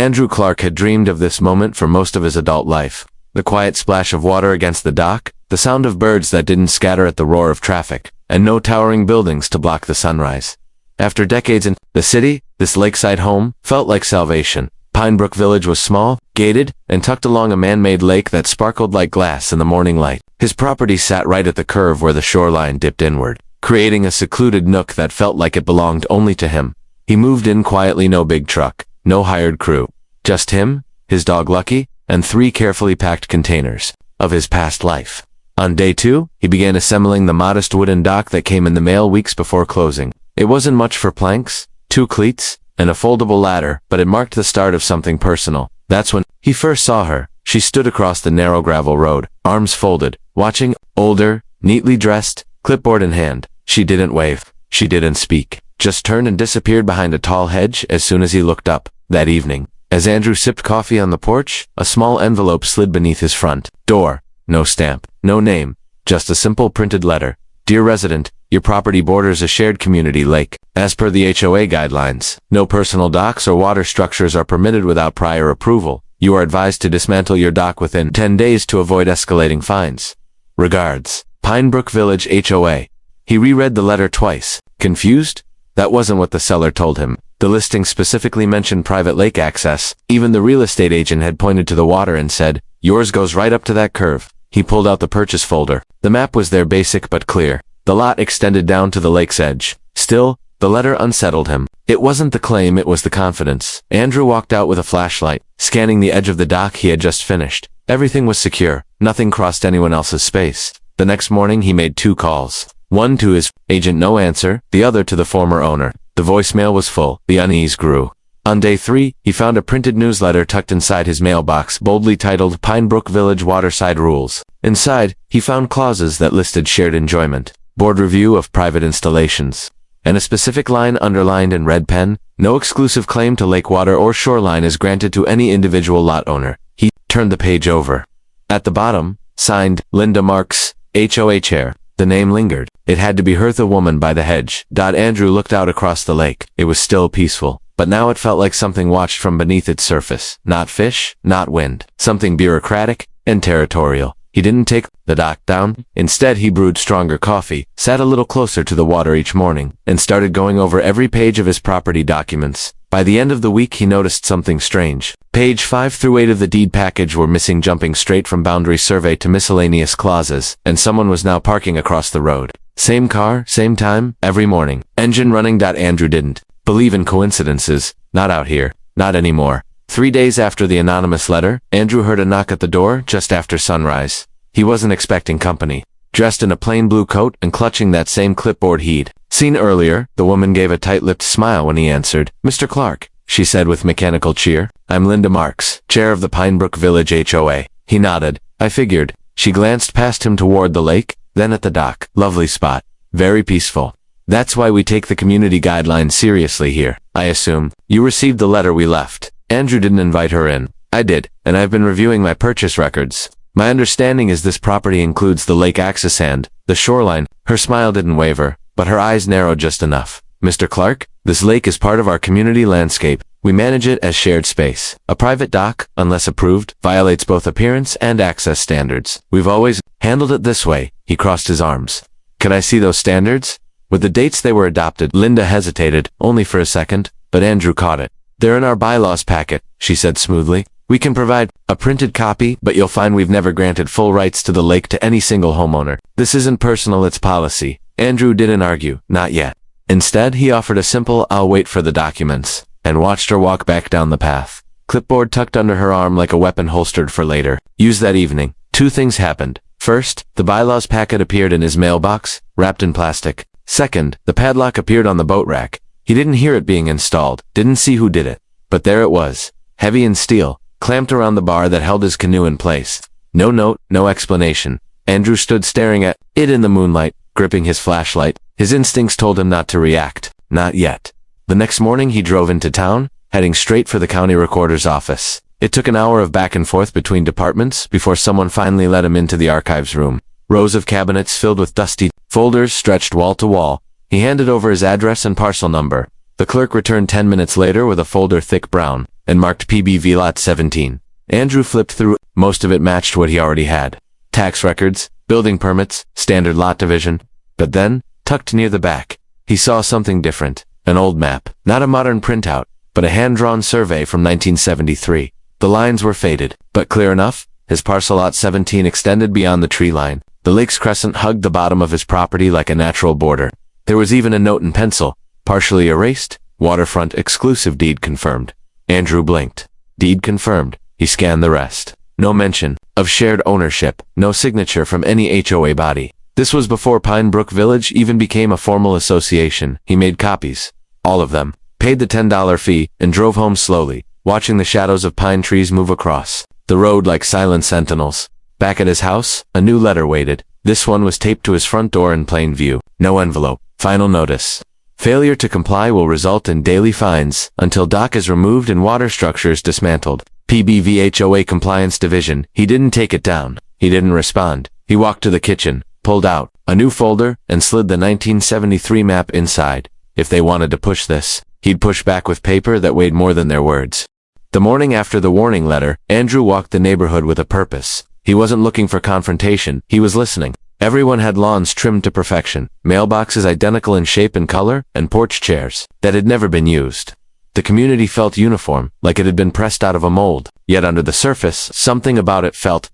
Andrew Clarke had dreamed of this moment for most of his adult life. The quiet splash of water against the dock, the sound of birds that didn't scatter at the roar of traffic, and no towering buildings to block the sunrise. After decades in the city, this lakeside home felt like salvation. Pinebrook Village was small, gated, and tucked along a man-made lake that sparkled like glass in the morning light. His property sat right at the curve where the shoreline dipped inward, creating a secluded nook that felt like it belonged only to him. He moved in quietly, no big truck, no hired crew. Just him, his dog Lucky, and 3 carefully packed containers of his past life. On day 2, he began assembling the modest wooden dock that came in the mail weeks before closing. It wasn't much for planks, 2 cleats, and a foldable ladder, but it marked the start of something personal. That's when he first saw her. She stood across the narrow gravel road, arms folded, watching, older, neatly dressed, clipboard in hand. She didn't wave. She didn't speak. Just turned and disappeared behind a tall hedge as soon as he looked up. That evening, as Andrew sipped coffee on the porch, a small envelope slid beneath his front door. No stamp, no name, just a simple printed letter. Dear resident, your property borders a shared community lake. As per the HOA guidelines, no personal docks or water structures are permitted without prior approval. You are advised to dismantle your dock within 10 days to avoid escalating fines. Regards, Pinebrook Village HOA. He reread the letter twice. Confused? That wasn't what the seller told him. The listing specifically mentioned private lake access. Even the real estate agent had pointed to the water and said, "Yours goes right up to that curve." He pulled out the purchase folder. The map was there, basic but clear. The lot extended down to the lake's edge. Still, the letter unsettled him. It wasn't the claim, it was the confidence. Andrew walked out with a flashlight, scanning the edge of the dock he had just finished. Everything was secure. Nothing crossed anyone else's space. The next morning he made 2 calls. One to his agent, no answer. The other to the former owner. The voicemail was full. The unease grew. On day 3, he found a printed newsletter tucked inside his mailbox, boldly titled Pinebrook Village Waterside Rules. Inside, he found clauses that listed shared enjoyment, board review of private installations, and a specific line underlined in red pen: no exclusive claim to lake water or shoreline is granted to any individual lot owner. He turned the page over. At the bottom, signed, Linda Marks, HOA Chair. The name lingered. It had to be her, the woman by the hedge. Andrew looked out across the lake. It was still peaceful, but now it felt like something watched from beneath its surface. Not fish, not wind. Something bureaucratic and territorial. He didn't take the dock down. Instead, he brewed stronger coffee, sat a little closer to the water each morning, and started going over every page of his property documents. By the end of the week, he noticed something strange. Page 5 through 8 of the deed package were missing, jumping straight from boundary survey to miscellaneous clauses, and someone was now parking across the road. Same car, same time, every morning. Engine running. Andrew didn't believe in coincidences. Not out here. Not anymore. 3 days after the anonymous letter, Andrew heard a knock at the door just after sunrise. He wasn't expecting company. Dressed in a plain blue coat and clutching that same clipboard he'd seen earlier, the woman gave a tight-lipped smile when he answered. "Mr. Clarke," she said with mechanical cheer. "I'm Linda Marks, chair of the Pinebrook Village HOA. He nodded. "I figured." She glanced past him toward the lake, then at the dock. "Lovely spot. Very peaceful. That's why we take the community guidelines seriously here. I assume you received the letter we left." Andrew didn't invite her in. "I did, and I've been reviewing my purchase records. My understanding is this property includes the lake access and the shoreline." Her smile didn't waver, but her eyes narrowed just enough. "Mr. Clarke, this lake is part of our community landscape. We manage it as shared space. A private dock, unless approved, violates both appearance and access standards. We've always handled it this way." He crossed his arms. "Can I see those standards?" With the dates they were adopted, Linda hesitated, only for a second, but Andrew caught it. "They're in our bylaws packet," she said smoothly. "We can provide a printed copy, but you'll find we've never granted full rights to the lake to any single homeowner. This isn't personal, it's policy." Andrew didn't argue, not yet. Instead, he offered a simple, "I'll wait for the documents," and watched her walk back down the path. Clipboard tucked under her arm like a weapon holstered for later. Used that evening. 2 things happened. First, the bylaws packet appeared in his mailbox, wrapped in plastic. Second, the padlock appeared on the boat rack. He didn't hear it being installed, didn't see who did it. But there it was, heavy and steel, clamped around the bar that held his canoe in place. No note, no explanation. Andrew stood staring at it in the moonlight, gripping his flashlight. His instincts told him not to react. Not yet. The next morning he drove into town, heading straight for the county recorder's office. It took an hour of back and forth between departments before someone finally let him into the archives room. Rows of cabinets filled with dusty folders stretched wall to wall. He handed over his address and parcel number. The clerk returned 10 minutes later with a folder thick brown and marked PBV Lot 17. Andrew flipped through it. Most of it matched what he already had. Tax records, building permits, standard lot division. But then, tucked near the back, he saw something different. An old map. Not a modern printout, but a hand-drawn survey from 1973. The lines were faded, but clear enough. His parcel Lot 17 extended beyond the tree line. The lake's crescent hugged the bottom of his property like a natural border. There was even a note in pencil, partially erased, waterfront exclusive deed confirmed. Andrew blinked. Deed confirmed. He scanned the rest. No mention of shared ownership, no signature from any HOA body. This was before Pine Brook Village even became a formal association. He made copies. All of them. Paid the $10 fee, and drove home slowly, watching the shadows of pine trees move across the road like silent sentinels. Back at his house, a new letter waited. This one was taped to his front door in plain view. No envelope. Final notice. Failure to comply will result in daily fines until dock is removed and water structures dismantled. PBV HOA Compliance Division. He didn't take it down. He didn't respond. He walked to the kitchen, pulled out a new folder, and slid the 1973 map inside. If they wanted to push this, he'd push back with paper that weighed more than their words. The morning after the warning letter, Andrew walked the neighborhood with a purpose. He wasn't looking for confrontation. He was listening. Everyone had lawns trimmed to perfection, mailboxes identical in shape and color, and porch chairs that had never been used. The community felt uniform, like it had been pressed out of a mold. Yet under the surface, something about it felt ...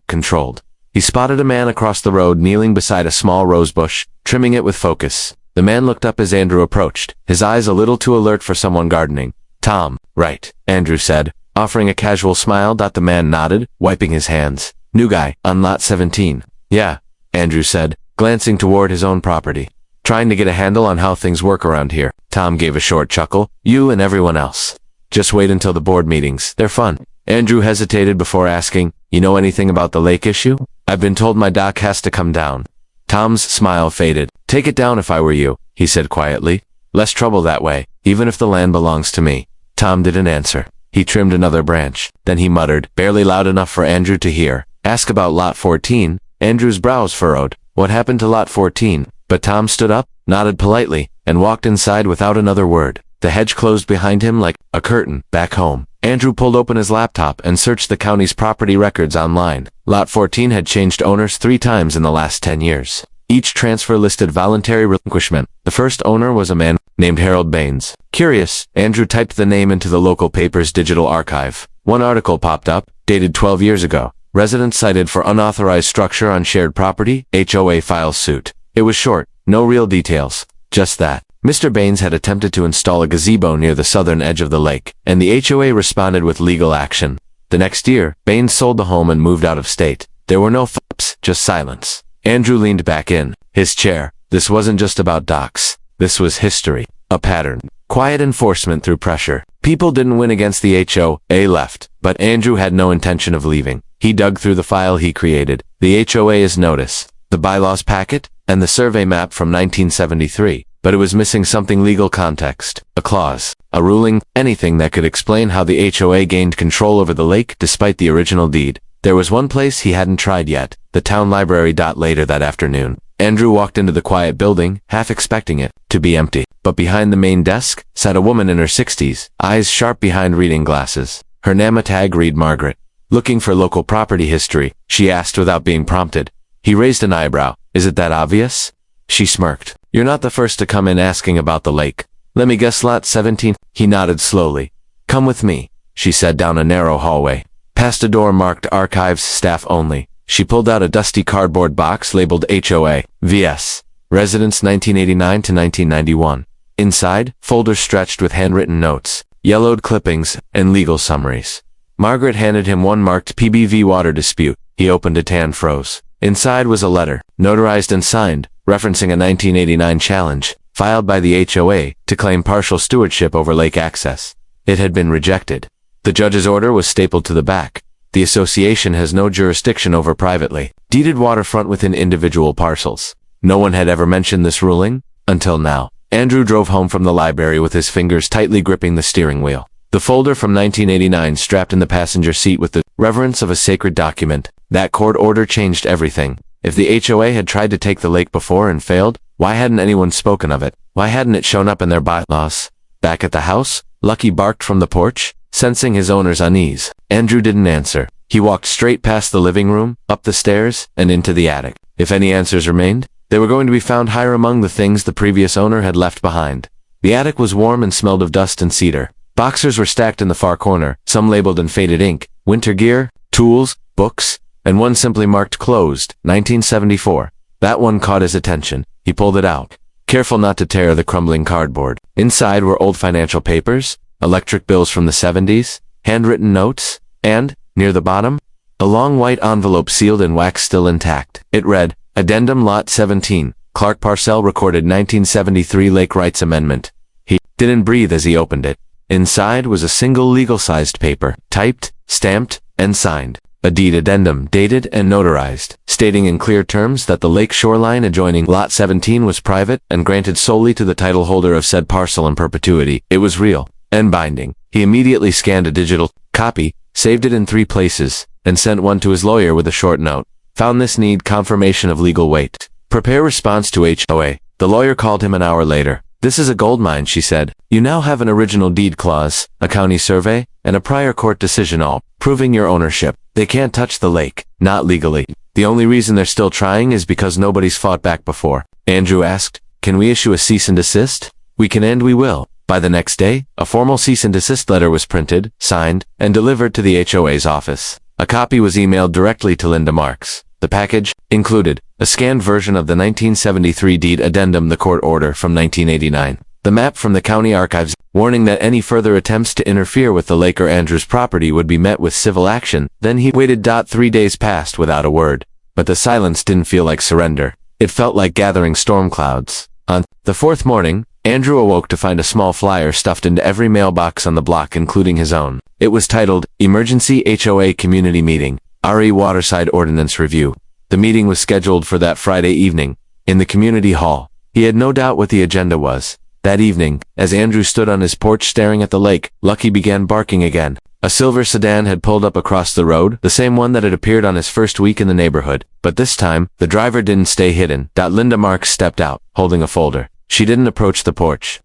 controlled. He spotted a man across the road kneeling beside a small rose bush, trimming it with focus. The man looked up as Andrew approached, his eyes a little too alert for someone gardening. Tom, right, Andrew said, offering a casual smile. The man nodded, wiping his hands. New guy, on Lot 17. Yeah, Andrew said, glancing toward his own property. Trying to get a handle on how things work around here. Tom gave a short chuckle. You and everyone else. Just wait until the board meetings. They're fun. Andrew hesitated before asking, you know anything about the lake issue? I've been told my dock has to come down. Tom's smile faded. Take it down if I were you, he said quietly. Less trouble that way, even if the land belongs to me. Tom didn't answer. He trimmed another branch. Then he muttered, barely loud enough for Andrew to hear. Ask about Lot 14. Andrew's brows furrowed. What happened to Lot 14? But Tom stood up, nodded politely, and walked inside without another word. The hedge closed behind him like a curtain. Back home, Andrew pulled open his laptop and searched the county's property records online. Lot 14 had changed owners 3 times in the last 10 years. Each transfer listed voluntary relinquishment. The first owner was a man named Harold Baines. Curious, Andrew typed the name into the local paper's digital archive. One article popped up, dated 12 years ago. Residents cited for unauthorized structure on shared property, HOA files suit. It was short, no real details. Just that Mr. Baines had attempted to install a gazebo near the southern edge of the lake, and the HOA responded with legal action. The next year, Baines sold the home and moved out of state. There were no thups, just silence. Andrew leaned back in his chair. This wasn't just about docks. This was history. A pattern. Quiet enforcement through pressure. People didn't win against the HOA left, but Andrew had no intention of leaving. He dug through the file he created. The HOA's notice, the bylaws packet, and the survey map from 1973. But it was missing something: legal context. A clause. A ruling. Anything that could explain how the HOA gained control over the lake despite the original deed. There was one place he hadn't tried yet. The town library. Later that afternoon, Andrew walked into the quiet building, half expecting it to be empty. But behind the main desk sat a woman in her 60s, eyes sharp behind reading glasses. Her NAMA tag read Margaret. Looking for local property history, she asked without being prompted. He raised an eyebrow. Is it that obvious? She smirked. You're not the first to come in asking about the lake. Let me guess, Lot 17? He nodded slowly. Come with me, she said down a narrow hallway. Past a door marked Archives Staff Only. She pulled out a dusty cardboard box labeled HOA vs. Residence 1989 to 1991. Inside, folders stretched with handwritten notes, yellowed clippings, and legal summaries. Margaret handed him one marked PBV Water Dispute. He opened it and froze. Inside was a letter, notarized and signed, referencing a 1989 challenge, filed by the HOA to claim partial stewardship over lake access. It had been rejected. The judge's order was stapled to the back. The association has no jurisdiction over privately deeded waterfront within individual parcels. No one had ever mentioned this ruling, until now. Andrew drove home from the library with his fingers tightly gripping the steering wheel. The folder from 1989 strapped in the passenger seat with the reverence of a sacred document. That court order changed everything. If the HOA had tried to take the lake before and failed, why hadn't anyone spoken of it? Why hadn't it shown up in their bylaws? Back at the house, Lucky barked from the porch. sensing his owner's unease. Andrew didn't answer. He walked straight past the living room, up the stairs, and into the attic. If any answers remained, they were going to be found higher among the things the previous owner had left behind. The attic was warm and smelled of dust and cedar. Boxers were stacked in the far corner, some labeled in faded ink, winter gear, tools, books, and one simply marked closed, 1974. That one caught his attention. He pulled it out, careful not to tear the crumbling cardboard. Inside were old financial papers, electric bills from the 70s, handwritten notes, and, near the bottom, a long white envelope sealed in wax still intact. It read, Addendum Lot 17, Clarke Parcel recorded 1973 Lake Rights Amendment. He didn't breathe as he opened it. Inside was a single legal-sized paper, typed, stamped, and signed. A deed addendum dated and notarized, stating in clear terms that the lake shoreline adjoining Lot 17 was private and granted solely to the title holder of said parcel in perpetuity. It was real and binding. He immediately scanned a digital copy, saved it in 3 places, and sent one to his lawyer with a short note. Found this need confirmation of legal weight. Prepare response to HOA. The lawyer called him an hour later. This is a goldmine, she said. You now have an original deed clause, a county survey, and a prior court decision all proving your ownership. They can't touch the lake, not legally. The only reason they're still trying is because nobody's fought back before. Andrew asked, can we issue a cease and desist? We can and we will. By the next day, a formal cease and desist letter was printed, signed, and delivered to the HOA's office. A copy was emailed directly to Linda Marks. The package included a scanned version of the 1973 deed addendum, the court order from 1989, the map from the county archives, warning that any further attempts to interfere with the lake or Andrew's property would be met with civil action. Then he waited. 3 days passed without a word, but the silence didn't feel like surrender. It felt like gathering storm clouds. On the 4th morning, Andrew awoke to find a small flyer stuffed into every mailbox on the block, including his own. It was titled, Emergency HOA Community Meeting, RE Waterside Ordinance Review. The meeting was scheduled for that Friday evening, in the community hall. He had no doubt what the agenda was. That evening, as Andrew stood on his porch staring at the lake, Lucky began barking again. A silver sedan had pulled up across the road, the same one that had appeared on his first week in the neighborhood. But this time, the driver didn't stay hidden. Linda Marks stepped out, holding a folder. She didn't approach the porch.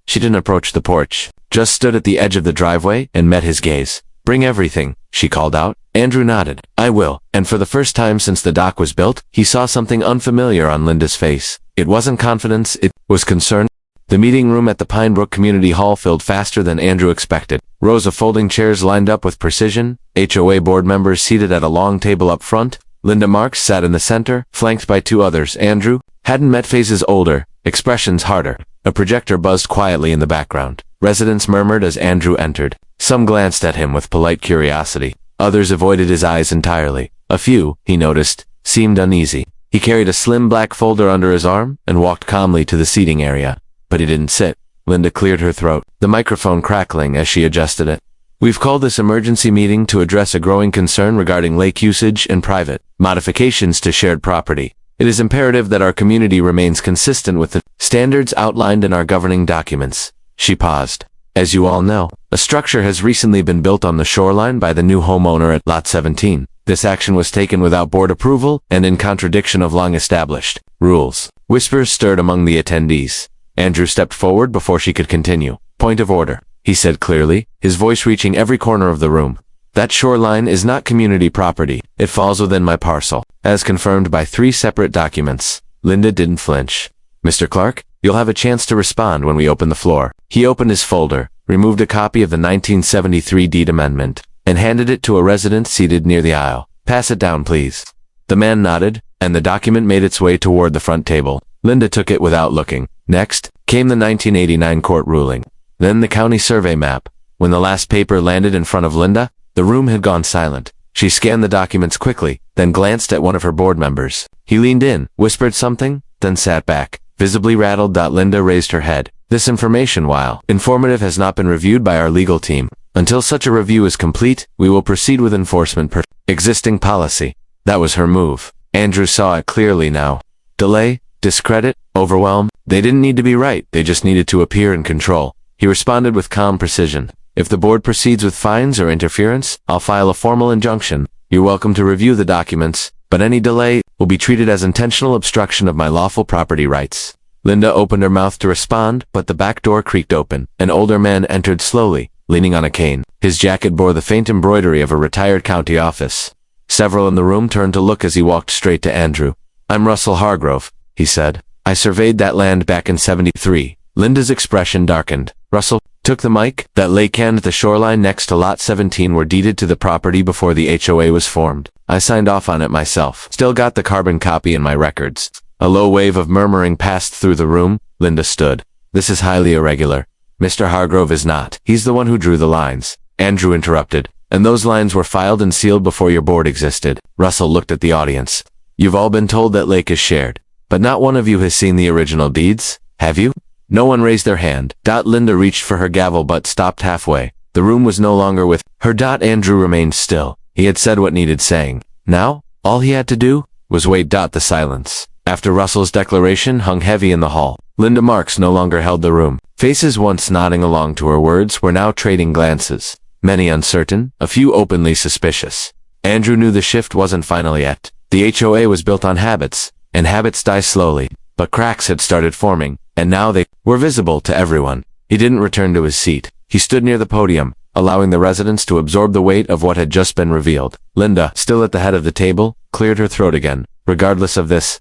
Just stood at the edge of the driveway and met his gaze. Bring everything, she called out. Andrew nodded. I will. And for the first time since the dock was built, he saw something unfamiliar on Linda's face. It wasn't confidence, it was concern. The meeting room at the Pinebrook Community Hall filled faster than Andrew expected. Rows of folding chairs lined up with precision, HOA board members seated at a long table up front. Linda Marks sat in the center, flanked by 2 others. Andrew hadn't met faces older, expressions harder. A projector buzzed quietly in the background. Residents murmured as Andrew entered. Some glanced at him with polite curiosity. Others avoided his eyes entirely. A few, he noticed, seemed uneasy. He carried a slim black folder under his arm and walked calmly to the seating area. But he didn't sit. Linda cleared her throat, the microphone crackling as she adjusted it. We've called this emergency meeting to address a growing concern regarding lake usage and private modifications to shared property. It is imperative that our community remains consistent with the standards outlined in our governing documents. She paused. As you all know, a structure has recently been built on the shoreline by the new homeowner at Lot 17. This action was taken without board approval and in contradiction of long-established rules. Whispers stirred among the attendees. Andrew stepped forward before she could continue. Point of order, he said clearly, his voice reaching every corner of the room. That shoreline is not community property. It falls within my parcel, as confirmed by 3 separate documents. Linda didn't flinch. Mr. Clarke, you'll have a chance to respond when we open the floor. He opened his folder, removed a copy of the 1973 deed amendment, and handed it to a resident seated near the aisle. Pass it down, please. The man nodded, and the document made its way toward the front table. Linda took it without looking. Next, came the 1989 court ruling. Then the county survey map. When the last paper landed in front of Linda, the room had gone silent. She scanned the documents quickly, then glanced at one of her board members. He leaned in, whispered something, then sat back, visibly rattled. Linda raised her head. This information, while informative, has not been reviewed by our legal team. Until such a review is complete, we will proceed with enforcement per existing policy. That was her move. Andrew saw it clearly now. Delay, discredit, overwhelm. They didn't need to be right, they just needed to appear in control. He responded with calm precision. If the board proceeds with fines or interference, I'll file a formal injunction. You're welcome to review the documents, but any delay will be treated as intentional obstruction of my lawful property rights. Linda opened her mouth to respond, but the back door creaked open. An older man entered slowly, leaning on a cane. His jacket bore the faint embroidery of a retired county office. Several in the room turned to look as he walked straight to Andrew. "I'm Russell Hargrove," he said. "I surveyed that land back in '73. Linda's expression darkened. Russell took the mic. "That lake and the shoreline next to Lot 17 were deeded to the property before the HOA was formed. I signed off on it myself. Still got the carbon copy in my records." A low wave of murmuring passed through the room. Linda stood. "This is highly irregular. Mr. Hargrove is not. He's the one who drew the lines." Andrew interrupted. "And those lines were filed and sealed before your board existed." Russell looked at the audience. "You've all been told that lake is shared, but not one of you has seen the original deeds, have you?" No one raised their hand. Linda reached for her gavel but stopped halfway. The room was no longer with her. Andrew remained still. He had said what needed saying. Now, all he had to do was wait. The silence after Russell's declaration hung heavy in the hall. Linda Marks no longer held the room. Faces once nodding along to her words were now trading glances. Many uncertain, a few openly suspicious. Andrew knew the shift wasn't final yet. The HOA was built on habits, and habits die slowly. But cracks had started forming, and now they were visible to everyone. He didn't return to his seat. He stood near the podium, allowing the residents to absorb the weight of what had just been revealed. Linda, still at the head of the table, cleared her throat again. "Regardless of this,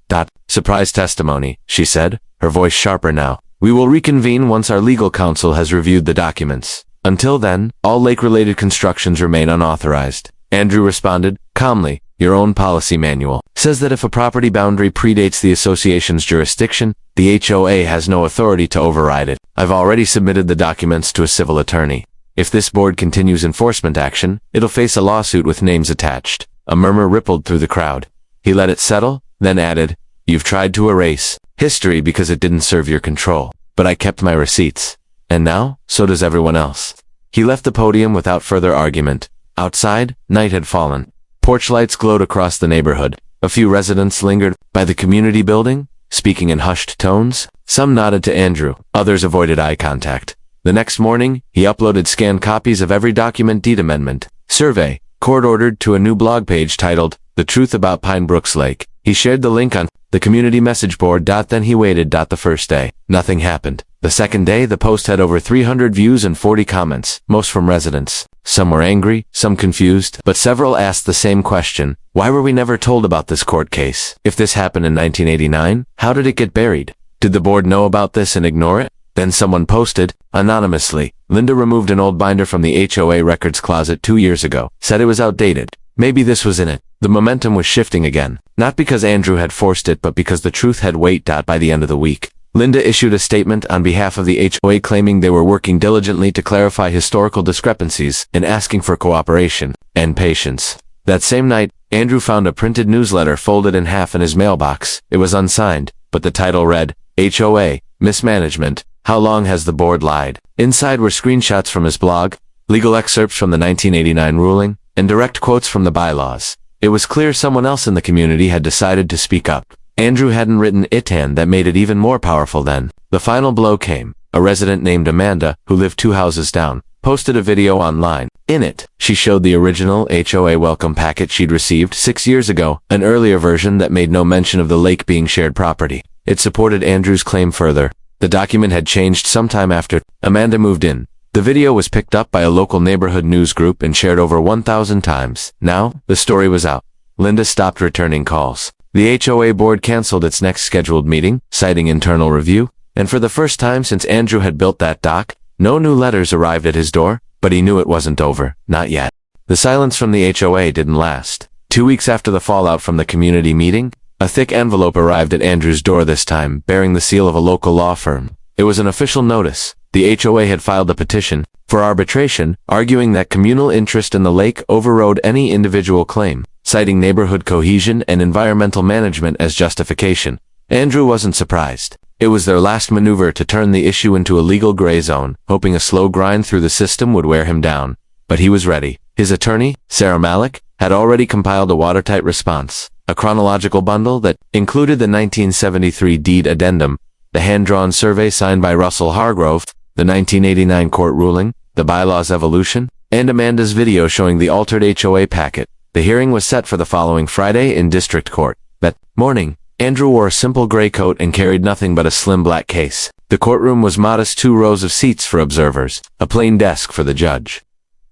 surprise testimony," she said, her voice sharper now. "We will reconvene once our legal counsel has reviewed the documents. Until then, all lake-related constructions remain unauthorized." Andrew responded, calmly, "Your own policy manual says that if a property boundary predates the association's jurisdiction, the HOA has no authority to override it. I've already submitted the documents to a civil attorney. If this board continues enforcement action, it'll face a lawsuit with names attached." A murmur rippled through the crowd. He let it settle, then added, "You've tried to erase history because it didn't serve your control, but I kept my receipts. And now, so does everyone else." He left the podium without further argument. Outside, night had fallen. Porch lights glowed across the neighborhood. A few residents lingered by the community building, speaking in hushed tones. Some nodded to Andrew, others avoided eye contact. The next morning, he uploaded scanned copies of every document deed amendment, survey, court-ordered to a new blog page titled, "The Truth About Pine Brooks Lake." He shared the link on the community message board. Then he waited. The first day, nothing happened. The second day, the post had over 300 views and 40 comments, most from residents. Some were angry, some confused, but several asked the same question: why were we never told about this court case? If this happened in 1989, how did it get buried? Did the board know about this and ignore it? Then someone posted, anonymously, "Linda removed an old binder from the HOA records closet 2 years ago, said it was outdated. Maybe this was in it." The momentum was shifting again, not because Andrew had forced it but because the truth had weight. By the end of the week, Linda issued a statement on behalf of the HOA claiming they were working diligently to clarify historical discrepancies and asking for cooperation and patience. That same night, Andrew found a printed newsletter folded in half in his mailbox. It was unsigned, but the title read, HOA, Mismanagement, How Long Has the Board Lied? Inside were screenshots from his blog, legal excerpts from the 1989 ruling, and direct quotes from the bylaws. It was clear someone else in the community had decided to speak up. Andrew hadn't written it, and that made it even more powerful then. The final blow came. A resident named Amanda, who lived 2 houses down, posted a video online. In it, she showed the original HOA welcome packet she'd received 6 years ago, an earlier version that made no mention of the lake being shared property. It supported Andrew's claim further. The document had changed sometime after Amanda moved in. The video was picked up by a local neighborhood news group and shared over 1,000 times. Now, the story was out. Linda stopped returning calls. The HOA board canceled its next scheduled meeting, citing internal review, and for the first time since Andrew had built that dock, no new letters arrived at his door, but he knew it wasn't over, not yet. The silence from the HOA didn't last. 2 weeks after the fallout from the community meeting, a thick envelope arrived at Andrew's door, this time bearing the seal of a local law firm. It was an official notice. The HOA had filed a petition for arbitration, arguing that communal interest in the lake overrode any individual claim, citing neighborhood cohesion and environmental management as justification. Andrew wasn't surprised. It was their last maneuver to turn the issue into a legal gray zone, hoping a slow grind through the system would wear him down. But he was ready. His attorney, Sarah Malik, had already compiled a watertight response, a chronological bundle that included the 1973 deed addendum, the hand-drawn survey signed by Russell Hargrove, the 1989 court ruling, the bylaws evolution, and Amanda's video showing the altered HOA packet. The hearing was set for the following Friday in district court. That morning, Andrew wore a simple gray coat and carried nothing but a slim black case. The courtroom was modest, 2 rows of seats for observers, a plain desk for the judge,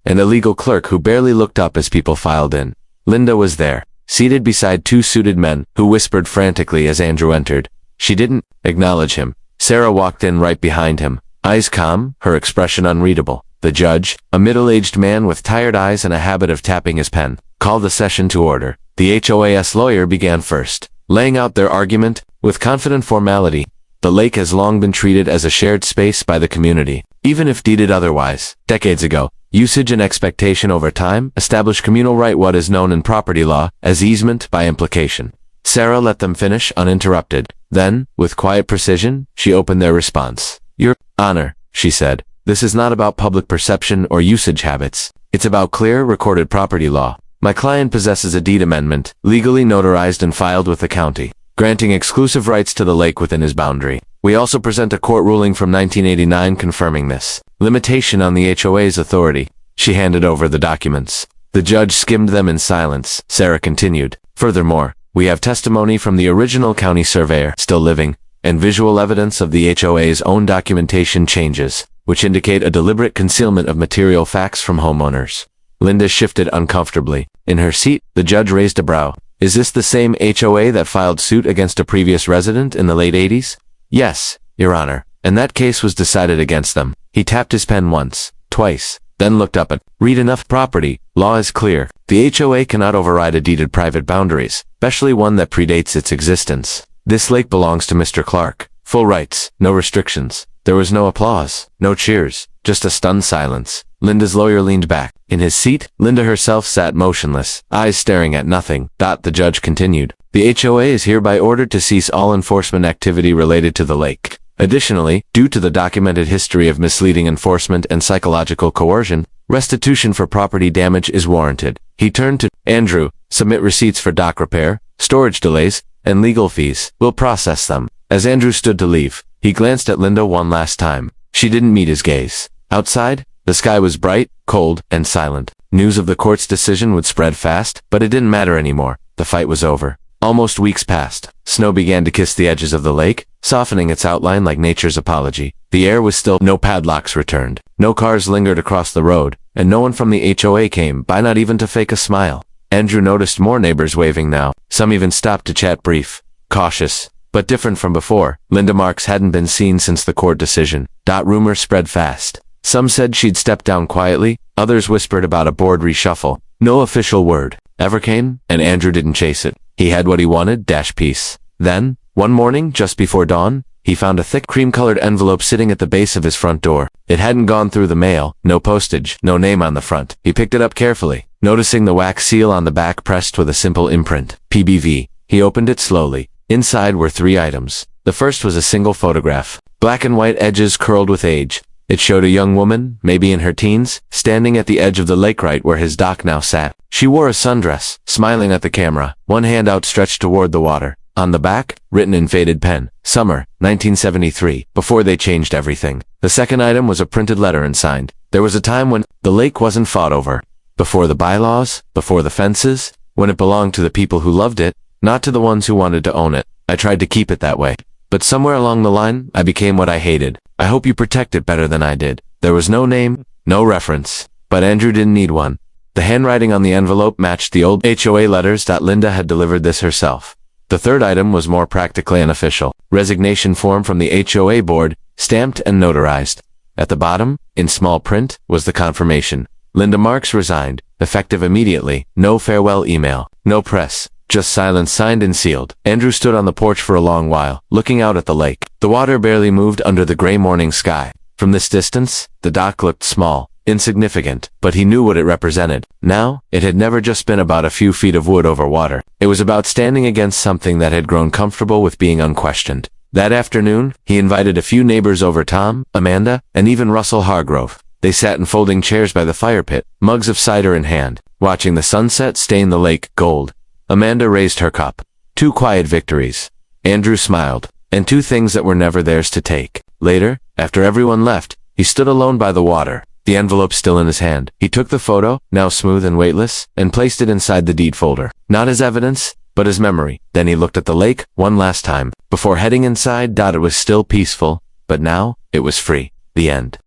and a legal clerk who barely looked up as people filed in. Linda was there, seated beside 2 suited men, who whispered frantically as Andrew entered. She didn't acknowledge him. Sarah walked in right behind him, eyes calm, her expression unreadable. The judge, a middle-aged man with tired eyes and a habit of tapping his pen, called the session to order. The HOA's lawyer began first, laying out their argument with confident formality. The lake has long been treated as a shared space by the community, even if deeded otherwise. Decades ago, usage and expectation over time established communal right, what is known in property law as easement by implication. Sarah let them finish uninterrupted. Then, with quiet precision, she opened their response. "Your Honor," she said, "this is not about public perception or usage habits. It's about clear, recorded property law. My client possesses a deed amendment, legally notarized and filed with the county, granting exclusive rights to the lake within his boundary. We also present a court ruling from 1989 confirming this limitation on the HOA's authority." She handed over the documents. The judge skimmed them in silence. Sarah continued, "Furthermore, we have testimony from the original county surveyor, still living, and visual evidence of the HOA's own documentation changes, which indicate a deliberate concealment of material facts from homeowners." Linda shifted uncomfortably. In her seat, the judge raised a brow. "Is this the same HOA that filed suit against a previous resident in the late 80s? "Yes, Your Honor, and that case was decided against them." He tapped his pen once, twice, then looked up at, "Read enough property. Law is clear. The HOA cannot override a deeded private boundaries, especially one that predates its existence. This lake belongs to Mr. Clarke. Full rights, no restrictions." There was no applause, no cheers, just a stunned silence. Linda's lawyer leaned back. In his seat, Linda herself sat motionless, eyes staring at nothing. The judge continued. "The HOA is hereby ordered to cease all enforcement activity related to the lake. Additionally, due to the documented history of misleading enforcement and psychological coercion, restitution for property damage is warranted." He turned to Andrew. "Submit receipts for dock repair, storage delays, and legal fees. We'll process them." As Andrew stood to leave, he glanced at Linda one last time. She didn't meet his gaze. Outside, the sky was bright, cold, and silent. News of the court's decision would spread fast, but it didn't matter anymore. The fight was over. Almost weeks passed. Snow began to kiss the edges of the lake, softening its outline like nature's apology. The air was still. No padlocks returned. No cars lingered across the road, and no one from the HOA came by, not even to fake a smile. Andrew noticed more neighbors waving now. Some even stopped to chat, brief, cautious, but different from before. Linda Marks hadn't been seen since the court decision. Rumors spread fast. Some said she'd stepped down quietly, others whispered about a board reshuffle. No official word ever came, and Andrew didn't chase it. He had what he wanted, peace. Then, one morning, just before dawn, he found a thick cream-colored envelope sitting at the base of his front door. It hadn't gone through the mail, no postage, no name on the front. He picked it up carefully, noticing the wax seal on the back pressed with a simple imprint, PBV. He opened it slowly. Inside were 3 items. The first was a single photograph, black and white, edges curled with age. It showed a young woman, maybe in her teens, standing at the edge of the lake right where his dock now sat. She wore a sundress, smiling at the camera, one hand outstretched toward the water. On the back, written in faded pen, "Summer, 1973, before they changed everything." The second item was a printed letter and signed. "There was a time when the lake wasn't fought over. Before the bylaws, before the fences, when it belonged to the people who loved it, not to the ones who wanted to own it. I tried to keep it that way. But somewhere along the line, I became what I hated. I hope you protect it better than I did." There was no name, no reference. But Andrew didn't need one. The handwriting on the envelope matched the old HOA letters. Linda had delivered this herself. The third item was more practically unofficial. Resignation form from the HOA board, stamped and notarized. At the bottom, in small print, was the confirmation. Linda Marks resigned, effective immediately. No farewell email, no press. Just silence, signed and sealed. Andrew stood on the porch for a long while, looking out at the lake. The water barely moved under the gray morning sky. From this distance, the dock looked small, insignificant, but he knew what it represented. Now, it had never just been about a few feet of wood over water. It was about standing against something that had grown comfortable with being unquestioned. That afternoon, he invited a few neighbors over: Tom, Amanda, and even Russell Hargrove. They sat in folding chairs by the fire pit, mugs of cider in hand, watching the sunset stain the lake gold. Amanda raised her cup. 2 quiet victories. Andrew smiled. And 2 things that were never theirs to take. Later, after everyone left, he stood alone by the water, the envelope still in his hand. He took the photo, now smooth and weightless, and placed it inside the deed folder. Not as evidence, but as memory. Then he looked at the lake one last time. Before heading inside, it was still peaceful, but now, it was free. The end.